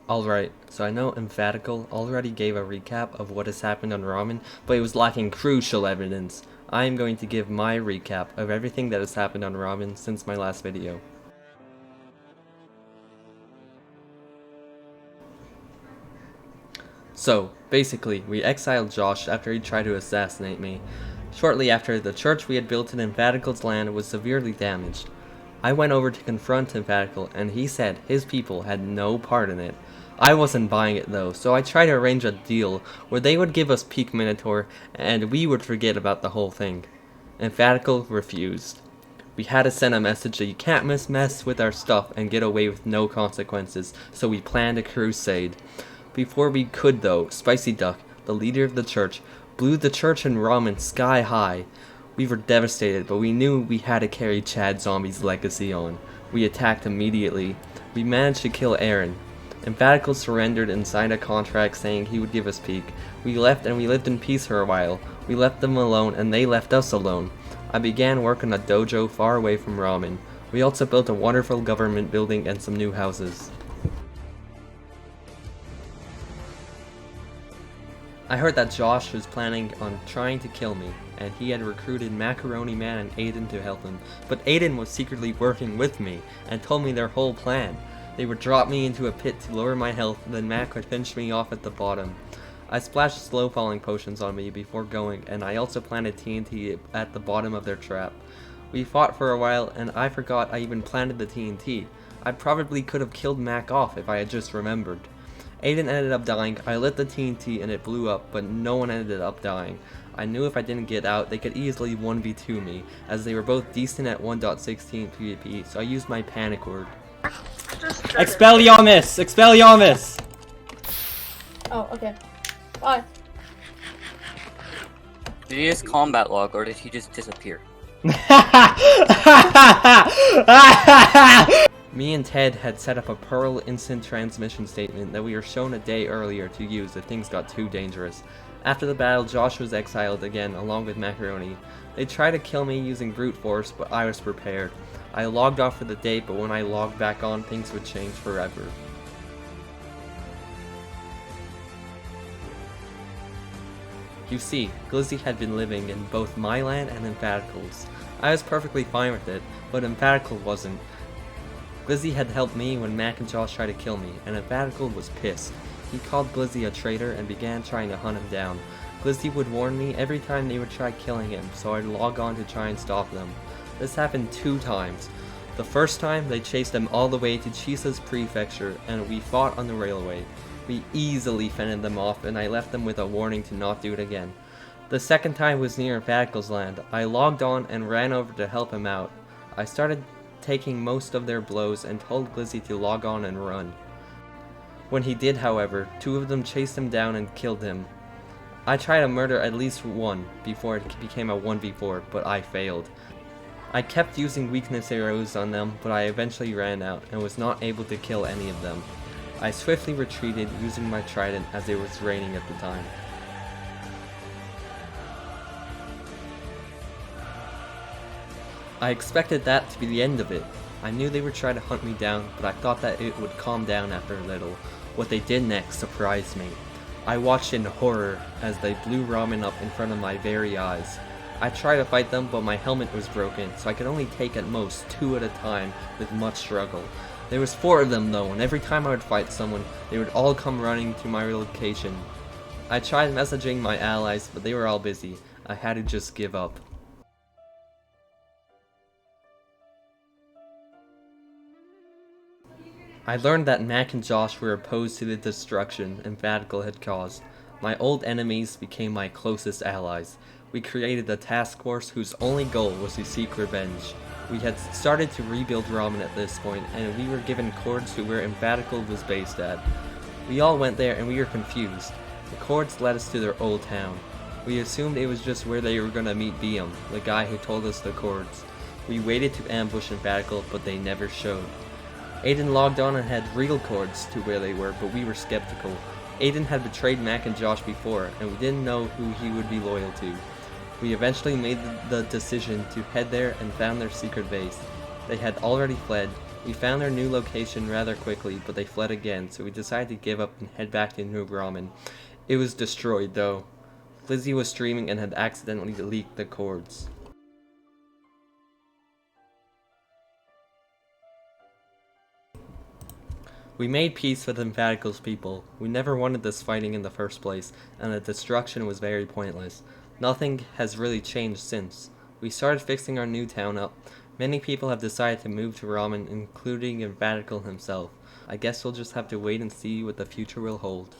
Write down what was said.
Alright, so I know Emphatical already gave a recap of what has happened on Ramen, but it was lacking crucial evidence. I am going to give my recap of everything that has happened on Ramen since my last video. So, basically, we exiled Josh after he tried to assassinate me. Shortly after, the church we had built in Emphatical's land was severely damaged. I went over to confront Emphatical, and he said his people had no part in it. I wasn't buying it though, so I tried to arrange a deal where they would give us Peak Minotaur, and we would forget about the whole thing. Emphatical refused. We had to send a message that you can't mess with our stuff and get away with no consequences, so we planned a crusade. Before we could though, Spicy Duck, the leader of the church, blew the church and Ramen sky high. We were devastated, but we knew we had to carry Chad Zombie's legacy on. We attacked immediately. We managed to kill Aaron. Emphatical surrendered and signed a contract saying he would give us Peak. We left and we lived in peace for a while. We left them alone and they left us alone. I began work on a dojo far away from Ramen. We also built a wonderful government building and some new houses. I heard that Josh was planning on trying to kill me, and he had recruited Macaroni Man and Aiden to help him, but Aiden was secretly working with me, and told me their whole plan. They would drop me into a pit to lower my health, then Mac would finish me off at the bottom. I splashed slow falling potions on me before going, and I also planted TNT at the bottom of their trap. We fought for a while, and I forgot I even planted the TNT. I probably could have killed Mac off if I had just remembered. Aiden ended up dying. I lit the TNT and it blew up, but no one ended up dying. I knew if I didn't get out, they could easily 1v2 me, as they were both decent at 1.16 PvP, so I used my panic word. Expelliarmus! Expelliarmus! Oh, okay. Bye. Did he just combat log or did he just disappear? Me and Ted had set up a Pearl instant transmission statement that we were shown a day earlier to use if things got too dangerous. After the battle, Josh was exiled again along with Macaroni. They tried to kill me using brute force, but I was prepared. I logged off for the day, but when I logged back on, things would change forever. You see, Glizzy had been living in both my land and Emphatical's. I was perfectly fine with it, but Emphatical wasn't. Glizzy had helped me when Mac and Josh tried to kill me, and Emphatical was pissed. He called Glizzy a traitor and began trying to hunt him down. Glizzy would warn me every time they would try killing him, so I'd log on to try and stop them. This happened 2 times. The first time, they chased him all the way to Chisa's prefecture, and we fought on the railway. We easily fended them off, and I left them with a warning to not do it again. The second time was near Emphatical's land. I logged on and ran over to help him out. I started taking most of their blows and told Glizzy to log on and run. When he did, however, 2 of them chased him down and killed him. I tried to murder at least one before it became a 1v4, but I failed. I kept using weakness arrows on them, but I eventually ran out and was not able to kill any of them. I swiftly retreated using my trident as it was raining at the time. I expected that to be the end of it. I knew they would try to hunt me down, but I thought that it would calm down after a little. What they did next surprised me. I watched in horror as they blew Ramen up in front of my very eyes. I tried to fight them, but my helmet was broken, so I could only take at most 2 at a time with much struggle. There was 4 of them though, and every time I would fight someone, they would all come running to my location. I tried messaging my allies, but they were all busy. I had to just give up. I learned that Mac and Josh were opposed to the destruction Emphatical had caused. My old enemies became my closest allies. We created a task force whose only goal was to seek revenge. We had started to rebuild Ramen at this point, and we were given cords to where Emphatical was based at. We all went there and we were confused. The cords led us to their old town. We assumed it was just where they were gonna meet Biam, the guy who told us the cords. We waited to ambush Emphatical, but they never showed. Aiden logged on and had real cords to where they were, but we were skeptical. Aiden had betrayed Mac and Josh before, and we didn't know who he would be loyal to. We eventually made the decision to head there and found their secret base. They had already fled. We found our new location rather quickly, but they fled again, so we decided to give up and head back to Noob Ramen. It was destroyed though. Glizzy was streaming and had accidentally leaked the cords. We made peace with Emphatical's people. We never wanted this fighting in the first place, and the destruction was very pointless. Nothing has really changed since. We started fixing our new town up. Many people have decided to move to Ramen, including Emphatical himself. I guess we'll just have to wait and see what the future will hold.